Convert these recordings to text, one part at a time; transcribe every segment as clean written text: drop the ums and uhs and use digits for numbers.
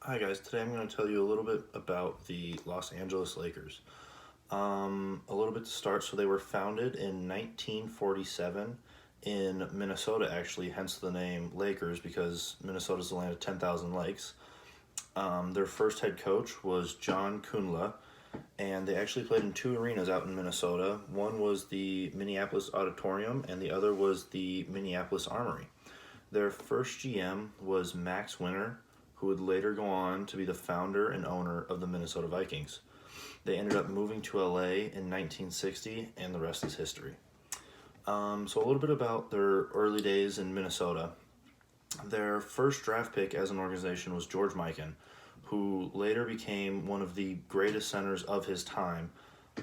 Hi guys, today I'm going to tell you a little bit about the Los Angeles Lakers. A little bit to start, so they were founded in 1947 in Minnesota actually, hence the name Lakers because Minnesota's the land of 10,000 lakes. Their first head coach was John Kunla, and they actually played in two arenas out in Minnesota. One was the Minneapolis Auditorium and the other was the Minneapolis Armory. Their first GM was Max Winter, who would later go on to be the founder and owner of the Minnesota Vikings. They ended up moving to LA in 1960, and the rest is history. So a little bit about their early days in Minnesota. Their first draft pick as an organization was George Mikan, who later became one of the greatest centers of his time.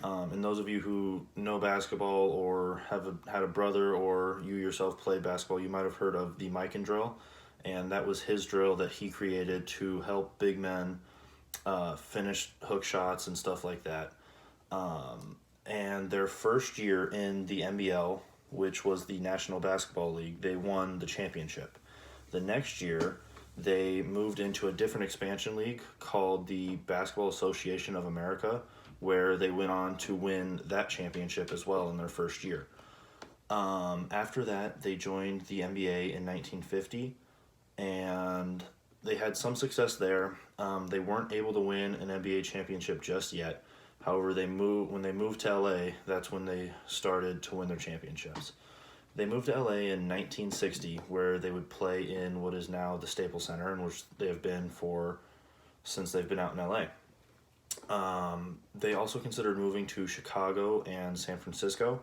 And those of you who know basketball or had a brother or you yourself play basketball, you might have heard of the Mikan drill. And that was his drill that he created to help big men finish hook shots and stuff like that. And their first year in the NBL, which was the National Basketball League, they won the championship. The next year, they moved into a different expansion league called the Basketball Association of America, where they went on to win that championship as well in their first year. After that, they joined the NBA in 1950, and they had some success there. They weren't able to win an NBA championship just yet. However, when they moved to LA, that's when they started to win their championships. They moved to LA in 1960, where they would play in what is now the Staples Center, in which they have been since they've been out in LA. They also considered moving to Chicago and San Francisco,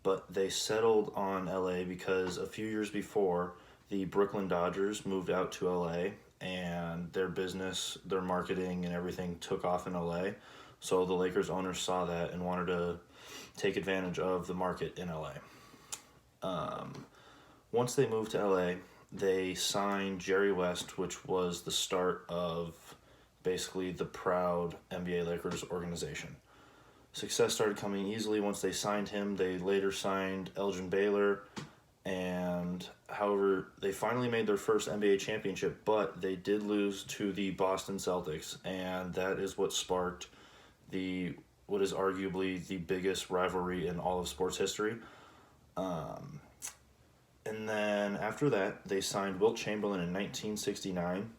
but they settled on LA because a few years before, the Brooklyn Dodgers moved out to LA, and their business, their marketing, and everything took off in LA. So the Lakers owners saw that and wanted to take advantage of the market in LA. Once they moved to LA, they signed Jerry West, which was the start of basically the proud NBA Lakers organization. Success started coming easily once they signed him. They later signed Elgin Baylor, and however, they finally made their first NBA championship, but they did lose to the Boston Celtics, and that is what sparked what is arguably the biggest rivalry in all of sports history. And then after that, they signed Wilt Chamberlain in 1969,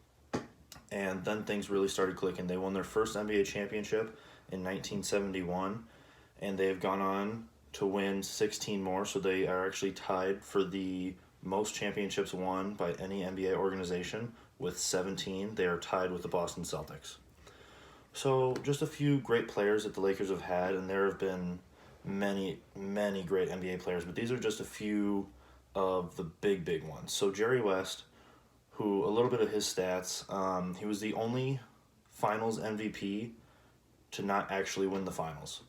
and then things really started clicking. They won their first NBA championship in 1971, and they have gone on to win 16 more, so they are actually tied for the most championships won by any NBA organization with 17. They are tied with the Boston Celtics. So just a few great players that the Lakers have had, and there have been many, many great NBA players, but these are just a few of the big ones. So Jerry West, who, a little bit of his stats, he was the only finals MVP to not actually win the finals.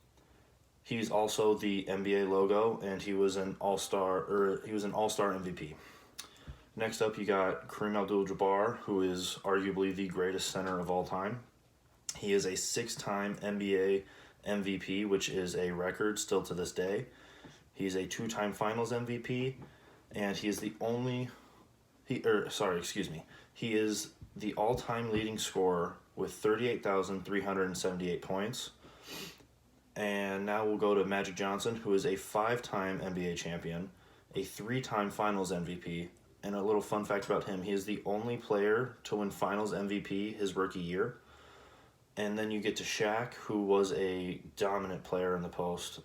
He's also the NBA logo, and he was an all-star MVP. Next up, you got Kareem Abdul-Jabbar, who is arguably the greatest center of all time. He is a 6-time NBA MVP, which is a record still to this day. He's a 2-time Finals MVP, and he is the He is the all-time leading scorer with 38,378 points. And now we'll go to Magic Johnson, who is a 5-time NBA champion, a 3-time Finals MVP, and a little fun fact about him, he is the only player to win Finals MVP his rookie year. And then you get to Shaq, who was a dominant player in the post,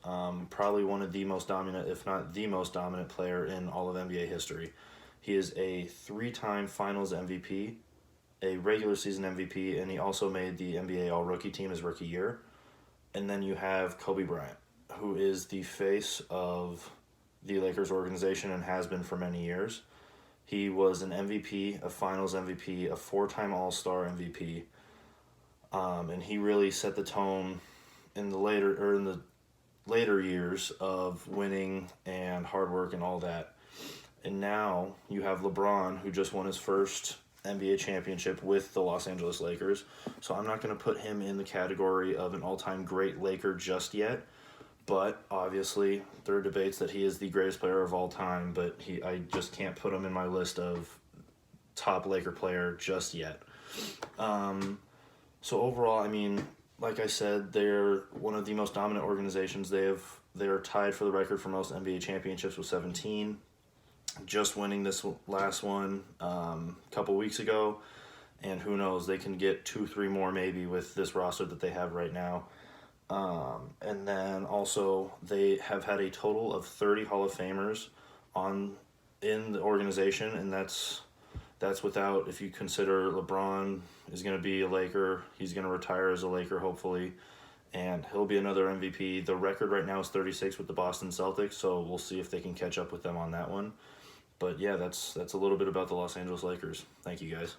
probably one of the most dominant, if not the most dominant player in all of NBA history. He is a 3-time Finals MVP, a regular season MVP, and he also made the NBA All-Rookie team his rookie year. And then you have Kobe Bryant, who is the face of the Lakers organization and has been for many years. He was an MVP, a Finals MVP, a 4-time All-Star MVP, and he really set the tone in the later years of winning and hard work and all that. And now you have LeBron, who just won his first NBA championship with the Los Angeles Lakers. So I'm not going to put him in the category of an all-time great Laker just yet. But obviously, there are debates that he is the greatest player of all time, but I just can't put him in my list of top Laker player just yet. So overall, I mean, like I said, they're one of the most dominant organizations. They are tied for the record for most NBA championships with 17. Just winning this last one a couple weeks ago, and who knows, they can get 2, 3 more maybe with this roster that they have right now. And then also they have had a total of 30 Hall of Famers on in the organization, and that's without, if you consider LeBron is going to be a Laker, he's going to retire as a Laker hopefully, and he'll be another MVP. The record right now is 36 with the Boston Celtics, so we'll see if they can catch up with them on that one. But yeah, that's a little bit about the Los Angeles Lakers. Thank you guys.